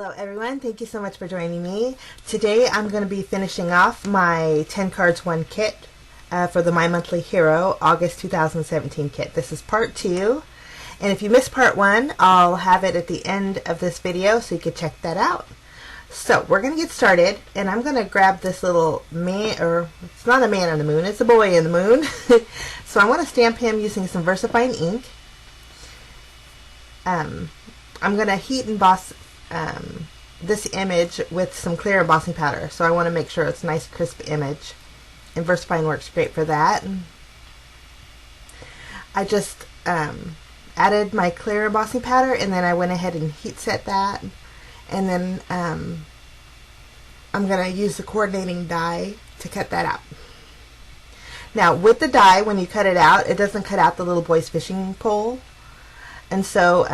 Hello everyone, thank you so much for joining me. Today I'm going to be finishing off my 10 cards 1 kit for the My Monthly Hero August 2017 kit. This is part 2, and if you missed part 1, I'll have it at the end of this video so you can check that out. So we're going to get started, and I'm going to grab this little man, or it's not a man on the moon, it's a boy in the moon. So I want to stamp him using some VersaFine ink. I'm going to heat emboss this image with some clear embossing powder, so I want to make sure it's a nice crisp image, and VersaFine works great for that. I just added my clear embossing powder, and then I went ahead and heat set that, and then I'm going to use the coordinating die to cut that out. Now with the die, when you cut it out, it doesn't cut out the little boy's fishing pole, and so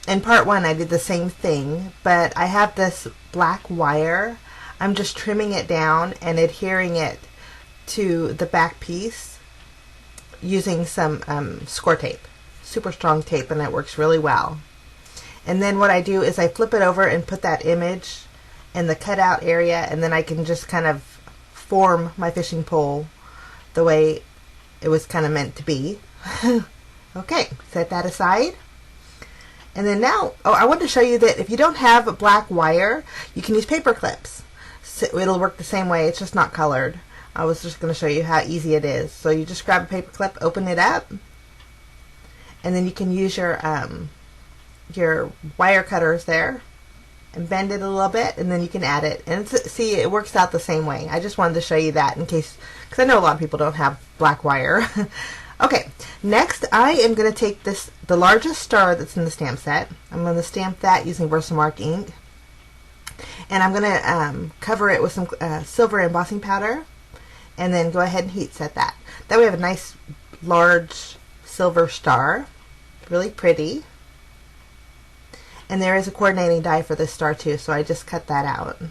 in part 1 I did the same thing, but I have this black wire. I'm just trimming it down and adhering it to the back piece using some score tape, super strong tape, and it works really well. And then what I do is I flip it over and put that image in the cutout area, and then I can just kind of form my fishing pole the way it was kind of meant to be. Okay, set that aside. And then now, I want to show you that if you don't have a black wire, you can use paper clips. So it'll work the same way, it's just not colored. I was just going to show you how easy it is. So you just grab a paper clip, open it up, and then you can use your wire cutters there and bend it a little bit, and then you can add it. And see, it works out the same way. I just wanted to show you that in case, because I know a lot of people don't have black wire. Okay, next I am going to take the largest star that's in the stamp set. I'm going to stamp that using Versamark ink, and I'm going to cover it with some silver embossing powder, and then go ahead and heat set that. That way we have a nice large silver star, really pretty. And there is a coordinating die for this star too, so I just cut that out.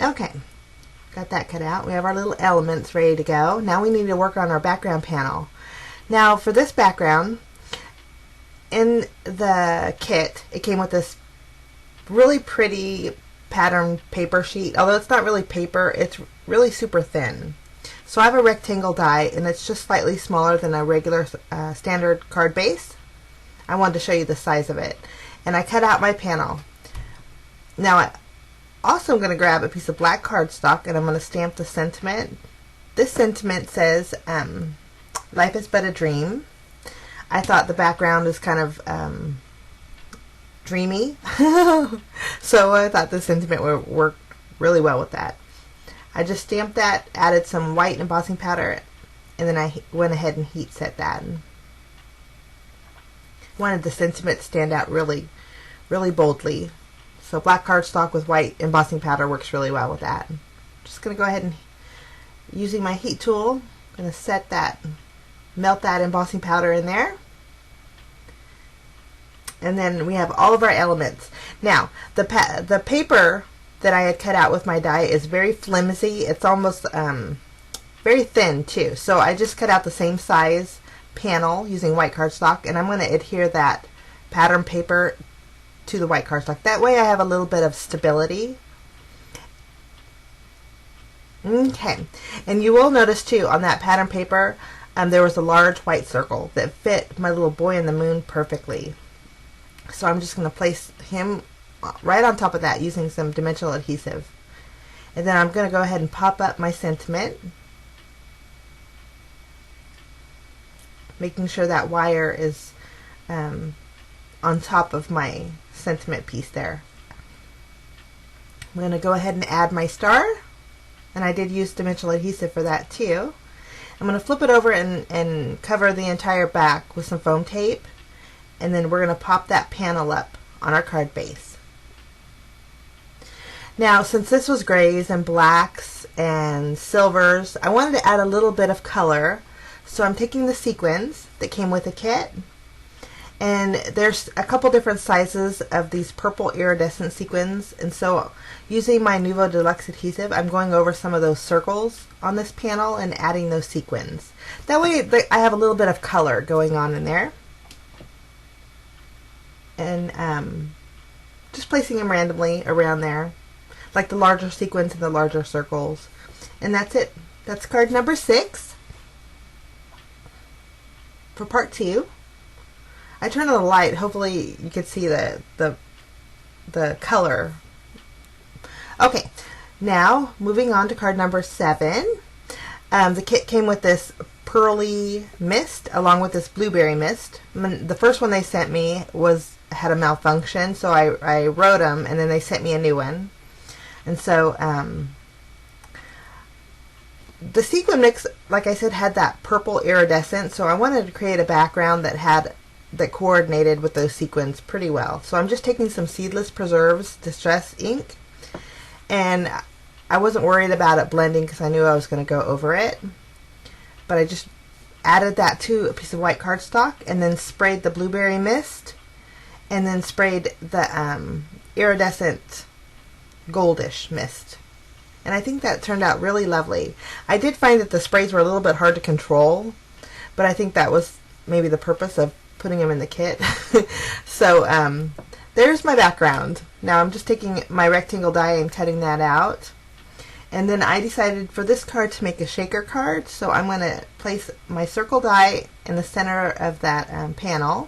Okay. Got that cut out. We have our little elements ready to go. Now we need to work on our background panel. Now for this background, in the kit, it came with this really pretty pattern paper sheet. Although it's not really paper, it's really super thin. So I have a rectangle die, and it's just slightly smaller than a regular standard card base. I wanted to show you the size of it. And I cut out my panel. Now also, I'm going to grab a piece of black cardstock, and I'm going to stamp the sentiment. This sentiment says, life is but a dream. I thought the background is kind of dreamy, so I thought the sentiment would work really well with that. I just stamped that, added some white embossing powder, and then I went ahead and heat set that. Wanted the sentiment to stand out really, really boldly. So black cardstock with white embossing powder works really well with that. Just going to go ahead and, using my heat tool, I'm going to set that, melt that embossing powder in there. And then we have all of our elements. Now, the paper that I had cut out with my die is very flimsy. It's almost very thin too. So I just cut out the same size panel using white cardstock, and I'm going to adhere that pattern paper to the white cardstock. That way I have a little bit of stability. Okay, and you will notice too on that pattern paper there was a large white circle that fit my little boy in the moon perfectly. So I'm just going to place him right on top of that using some dimensional adhesive. And then I'm going to go ahead and pop up my sentiment, making sure that wire is on top of my sentiment piece there. I'm going to go ahead and add my star, and I did use dimensional adhesive for that too. I'm going to flip it over and cover the entire back with some foam tape, and then we're going to pop that panel up on our card base. Now since this was grays and blacks and silvers, I wanted to add a little bit of color, so I'm taking the sequins that came with the kit. And there's a couple different sizes of these purple iridescent sequins, and so using my Nuvo Deluxe adhesive, I'm going over some of those circles on this panel and adding those sequins. That way I have a little bit of color going on in there. and just placing them randomly around there, like the larger sequins and the larger circles. And that's it. That's card number 6 for part 2. I turned on the light. Hopefully you can see the color. Okay, now moving on to card number 7. The kit came with this pearly mist along with this blueberry mist. The first one they sent me had a malfunction, so I wrote them, and then they sent me a new one. And so the sequin mix, like I said, had that purple iridescent, so I wanted to create a background that coordinated with those sequins pretty well. So I'm just taking some Seedless Preserves Distress ink, and I wasn't worried about it blending because I knew I was going to go over it. But I just added that to a piece of white cardstock and then sprayed the blueberry mist and then sprayed the iridescent goldish mist. And I think that turned out really lovely. I did find that the sprays were a little bit hard to control, but I think that was maybe the purpose of putting them in the kit. So there's my background. Now I'm just taking my rectangle die and cutting that out. And then I decided for this card to make a shaker card, so I'm going to place my circle die in the center of that panel.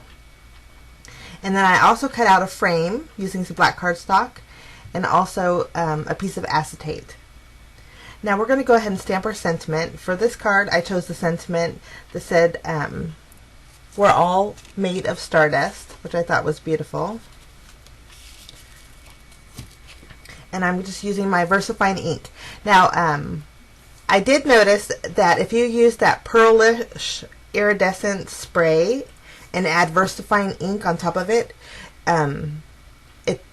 And then I also cut out a frame using some black cardstock and also a piece of acetate. Now we're going to go ahead and stamp our sentiment. For this card, I chose the sentiment that said, "We're all made of stardust," which I thought was beautiful. And I'm just using my VersaFine ink. Now, I did notice that if you use that pearlish iridescent spray and add VersaFine ink on top of it,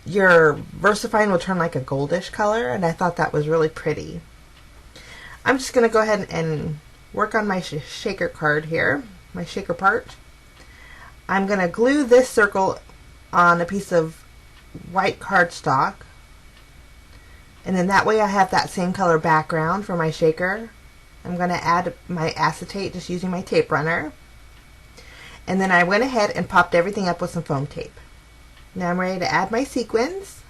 your VersaFine will turn like a goldish color, and I thought that was really pretty. I'm just going to go ahead and work on my shaker card here, my shaker part. I'm going to glue this circle on a piece of white cardstock. And then that way I have that same color background for my shaker. I'm going to add my acetate just using my tape runner. And then I went ahead and popped everything up with some foam tape. Now I'm ready to add my sequins.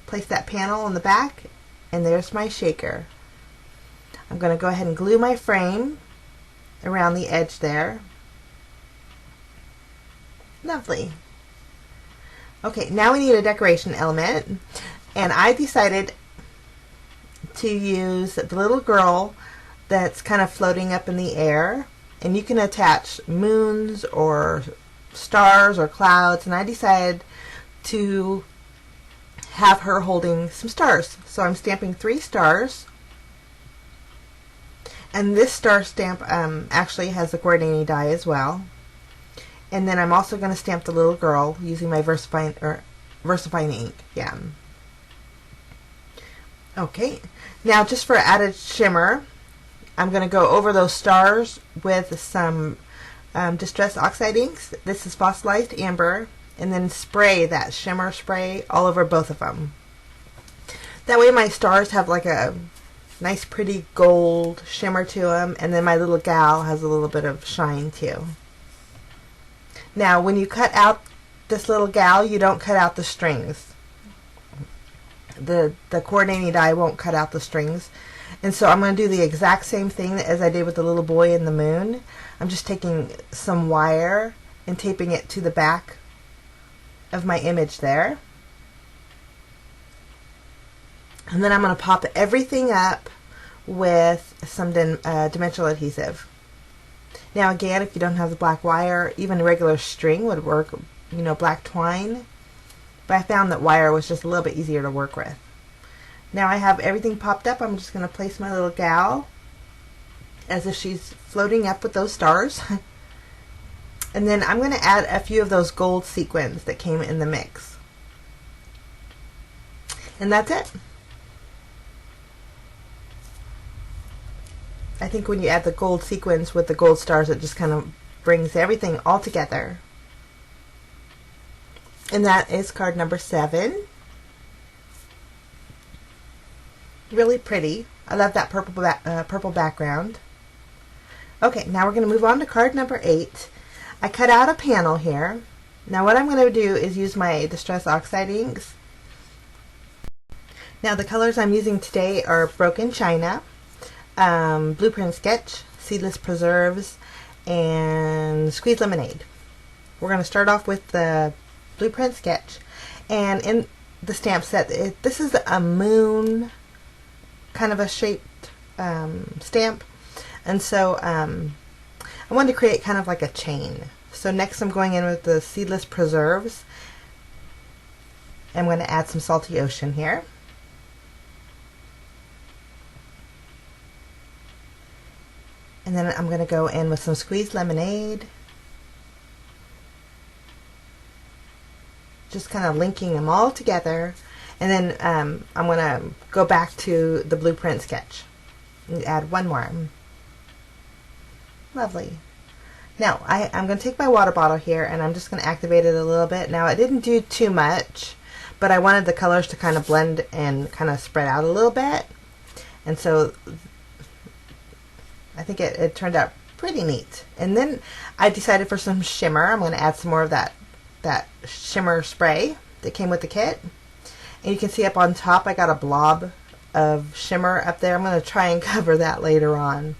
Place that panel on the back, and there's my shaker. I'm going to go ahead and glue my frame around the edge there. Lovely. Okay, now we need a decoration element. And I decided to use the little girl that's kind of floating up in the air. And you can attach moons or stars or clouds. And I decided to have her holding some stars. So I'm stamping 3 stars. And this star stamp actually has a coordinating die as well. And then I'm also going to stamp the little girl using my VersaFine ink. Yeah. Okay, now just for added shimmer, I'm going to go over those stars with some Distress Oxide inks. This is Fossilized Amber, and then spray that shimmer spray all over both of them. That way my stars have like a nice pretty gold shimmer to them, and then my little gal has a little bit of shine too. Now when you cut out this little gal, you don't cut out the strings. The coordinating die won't cut out the strings. And so I'm going to do the exact same thing as I did with the little boy and the moon. I'm just taking some wire and taping it to the back of my image there. And then I'm going to pop everything up with some dimensional adhesive. Now again, if you don't have the black wire, even regular string would work, you know, black twine. But I found that wire was just a little bit easier to work with. Now I have everything popped up. I'm just going to place my little gal as if she's floating up with those stars. And then I'm going to add a few of those gold sequins that came in the mix. And that's it. I think when you add the gold sequins with the gold stars, it just kind of brings everything all together. And that is card number 7. Really pretty. I love that purple background. Okay, now we're going to move on to card number 8. I cut out a panel here, Now what I'm going to do is use my Distress Oxide inks. Now the colors I'm using today are Broken China, Blueprint Sketch, Seedless Preserves, and Squeezed Lemonade. We're going to start off with the Blueprint Sketch, and in the stamp set, this is a moon kind of a shaped stamp, and so I wanted to create kind of like a chain. So next I'm going in with the Seedless Preserves. I'm going to add some Salty Ocean here. And then I'm going to go in with some Squeezed Lemonade. Just kind of linking them all together. And then I'm going to go back to the Blueprint Sketch and add one more. Lovely. Now I'm going to take my water bottle here and I'm just going to activate it a little bit. Now it didn't do too much, but I wanted the colors to kind of blend and kind of spread out a little bit. And so I think it turned out pretty neat. And then I decided for some shimmer, I'm going to add some more of that shimmer spray that came with the kit. And you can see up on top I got a blob of shimmer up there. I'm going to try and cover that later on.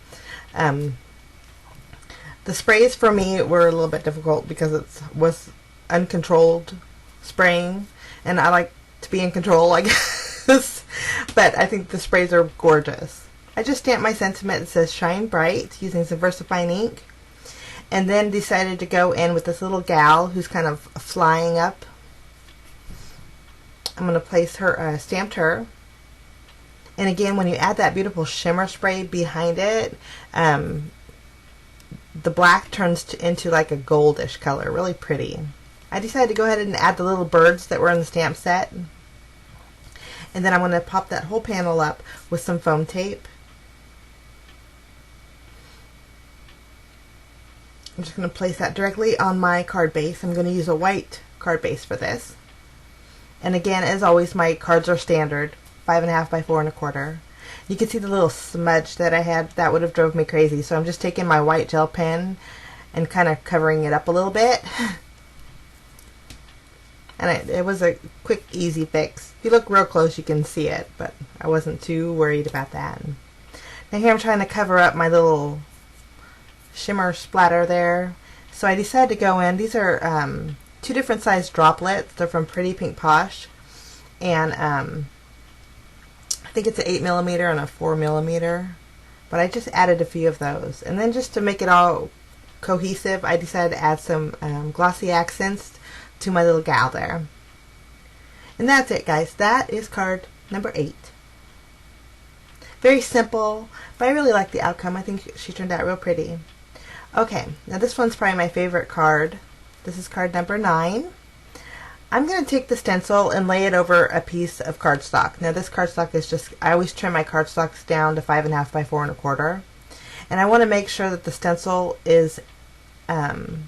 The sprays for me were a little bit difficult because it was uncontrolled spraying, and I like to be in control, I guess. But I think the sprays are gorgeous. I just stamped my sentiment that says Shine Bright using some VersaFine ink, and then decided to go in with this little gal who's kind of flying up. I'm going to place her, stamped her. And again, when you add that beautiful shimmer spray behind it, the black turns into like a goldish color, really pretty. I decided to go ahead and add the little birds that were in the stamp set. And then I'm going to pop that whole panel up with some foam tape. I'm just going to place that directly on my card base. I'm going to use a white card base for this. And again, as always, my cards are standard, 5.5 by 4 1/4. You can see the little smudge that I had. That would have drove me crazy. So I'm just taking my white gel pen and kind of covering it up a little bit. And it was a quick, easy fix. If you look real close, you can see it, but I wasn't too worried about that. Now here I'm trying to cover up my little shimmer splatter there. So I decided to go in. These are 2 different size droplets. They're from Pretty Pink Posh. And I think it's an 8mm and a 4mm. But I just added a few of those. And then just to make it all cohesive, I decided to add some glossy accents to my little gal there. And that's it, guys. That is card number 8. Very simple, but I really like the outcome. I think she turned out real pretty. Okay, now this one's probably my favorite card. This is card number 9. I'm going to take the stencil and lay it over a piece of cardstock. Now this cardstock is just, I always trim my cardstocks down to 5.5 by 4 1/4. And I want to make sure that the stencil is on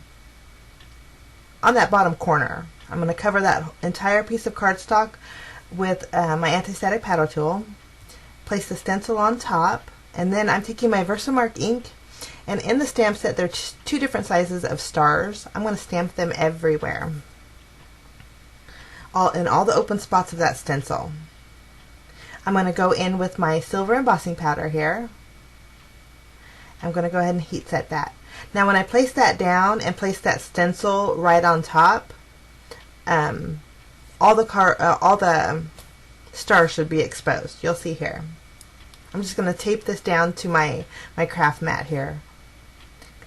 that bottom corner. I'm going to cover that entire piece of cardstock with my anti-static paddle tool. Place the stencil on top, and then I'm taking my Versamark ink, and in the stamp set there are 2 different sizes of stars. I'm going to stamp them everywhere, in all the open spots of that stencil. I'm going to go in with my silver embossing powder here. I'm going to go ahead and heat set that. Now when I place that down and place that stencil right on top, all the stars should be exposed. You'll see here. I'm just going to tape this down to my craft mat here.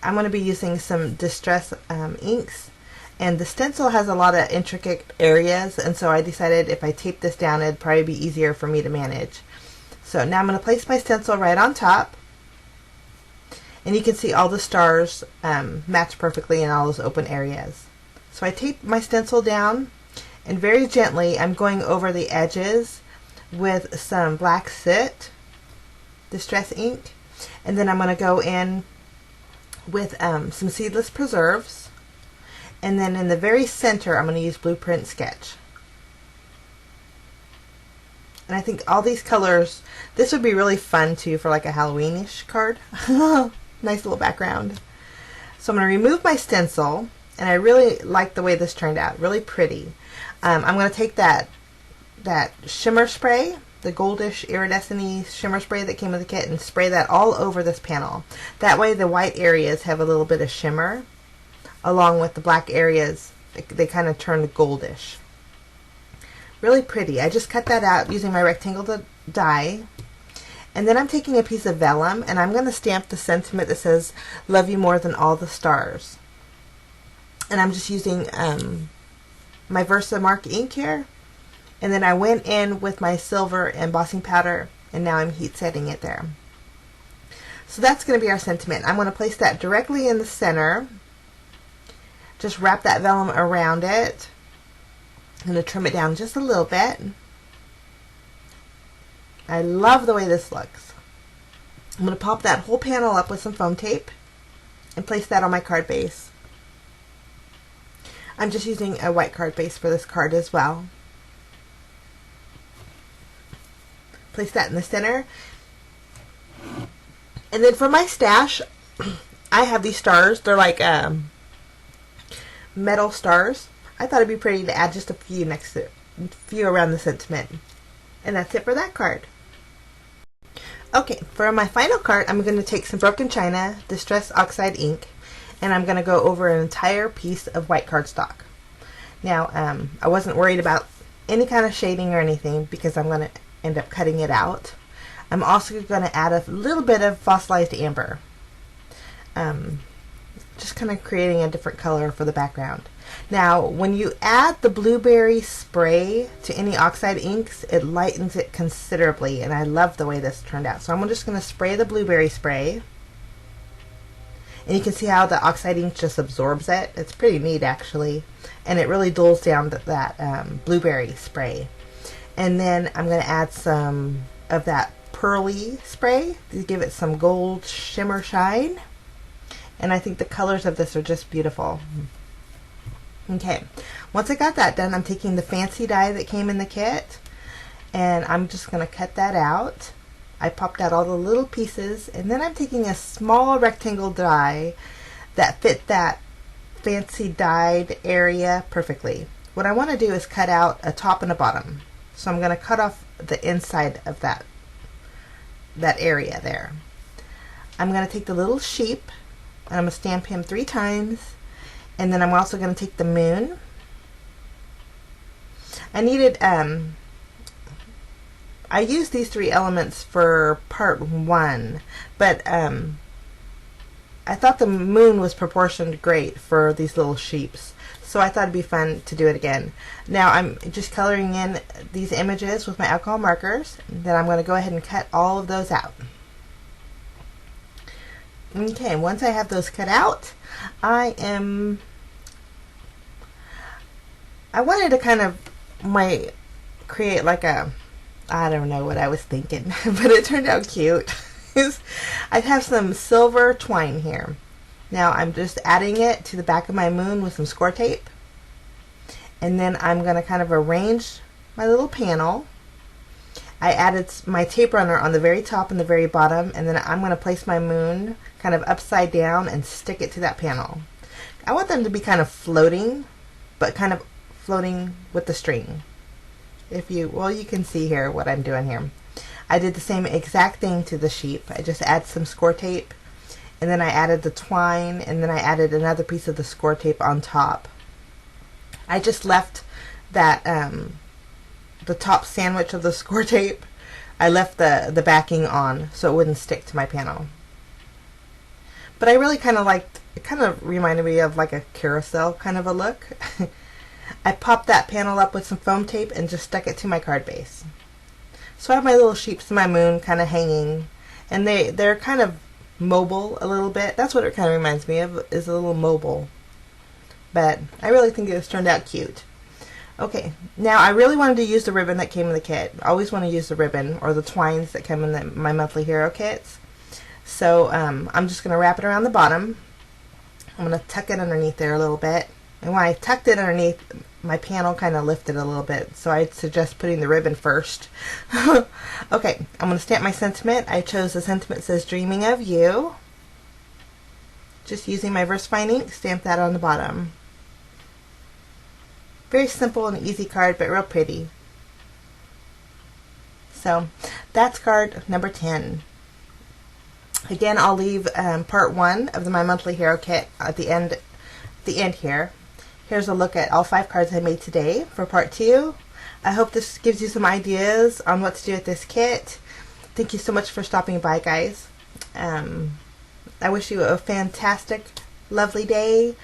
I'm going to be using some Distress inks, and the stencil has a lot of intricate areas, and so I decided if I tape this down it'd probably be easier for me to manage. So now I'm going to place my stencil right on top, and you can see all the stars match perfectly in all those open areas. So I tape my stencil down, and very gently I'm going over the edges with some black soot Distress ink, and then I'm going to go in with some Seedless Preserves, and then in the very center I'm going to use Blueprint Sketch. And I think all these colors, this would be really fun too for like a Halloweenish card. Nice little background. So I'm going to remove my stencil, and I really like the way this turned out. Really pretty. I'm going to take that shimmer spray, the goldish iridescent-y shimmer spray that came with the kit, and spray that all over this panel. That way the white areas have a little bit of shimmer, along with the black areas. They kind of turn goldish. Really pretty. I just cut that out using my rectangle die. And then I'm taking a piece of vellum, and I'm going to stamp the sentiment that says, "Love you more than all the stars." And I'm just using my Versamark ink here. And then I went in with my silver embossing powder, and now I'm heat setting it there. So that's going to be our sentiment. I'm going to place that directly in the center. Just wrap that vellum around it. I'm going to trim it down just a little bit. I love the way this looks. I'm going to pop that whole panel up with some foam tape and place that on my card base. I'm just using a white card base for this card as well. Place that in the center. And then for my stash, I have these stars. They're like metal stars. I thought it'd be pretty to add just a few next to a few around the sentiment. And that's it for that card. Okay, for my final card, I'm going to take some broken china, distress oxide ink, and I'm going to go over an entire piece of white cardstock. Now, I wasn't worried about any kind of shading or anything because I'm going to end up cutting it out. I'm also going to add a little bit of fossilized amber. Just kind of creating a different color for the background. Now, when you add the blueberry spray to any oxide inks, it lightens it considerably, and I love the way this turned out. So I'm just going to spray the blueberry spray, and you can see how the oxide ink just absorbs it. It's pretty neat, actually, and it really dulls down that blueberry spray. And then I'm going to add some of that pearly spray to give it some gold shimmer shine. And I think the colors of this are just beautiful. Okay, once I got that done, I'm taking the fancy die that came in the kit, and I'm just going to cut that out. I popped out all the little pieces, and then I'm taking a small rectangle die that fit that fancy dyed area perfectly. What I want to do is cut out a top and a bottom. So I'm going to cut off the inside of that area there. I'm going to take the little sheep, and I'm going to stamp him 3 times. And then I'm also going to take the moon. I needed, I used these 3 elements for part 1, but I thought the moon was proportioned great for these little sheeps. So I thought it'd be fun to do it again. Now I'm just coloring in these images with my alcohol markers. Then I'm going to go ahead and cut all of those out. Okay, once I have those cut out, I wanted to kind of create like a, I don't know what I was thinking, but it turned out cute. I have some silver twine here. Now I'm just adding it to the back of my moon with some score tape. And then I'm going to kind of arrange my little panel. I added my tape runner on the very top and the very bottom, and then I'm going to place my moon kind of upside down and stick it to that panel. I want them to be kind of floating, but kind of floating with the string. Well, you can see here what I'm doing here. I did the same exact thing to the sheep. I just add some score tape, and then I added the twine, and then I added another piece of the score tape on top. I just left that the top sandwich of the score tape, I left the backing on so it wouldn't stick to my panel. But I really kind of liked, it kind of reminded me of like a carousel kind of a look. I popped that panel up with some foam tape and just stuck it to my card base. So I have my little sheeps and my moon kind of hanging, and they're kind of mobile a little bit. That's what it kind of reminds me of, is a little mobile. But I really think it's turned out cute. Okay, now I really wanted to use the ribbon that came in the kit. I always want to use the ribbon or the twines that come in my monthly hero kits. So I'm just going to wrap it around the bottom. I'm going to tuck it underneath there a little bit. And when I tucked it underneath, my panel kind of lifted a little bit, so I'd suggest putting the ribbon first. Okay, I'm going to stamp my sentiment. I chose the sentiment that says "Dreaming of You." Just using my VersaFine ink, stamp that on the bottom. Very simple and easy card, but real pretty. So that's card number 10. Again, I'll leave part 1 of My Monthly Hero Kit at the end here. Here's a look at all 5 cards I made today for part 2. I hope this gives you some ideas on what to do with this kit. Thank you so much for stopping by, guys. I wish you a fantastic, lovely day.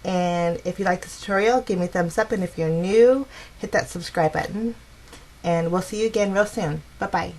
And if you like this tutorial, give me a thumbs up. And if you're new, hit that subscribe button. And we'll see you again real soon. Bye-bye.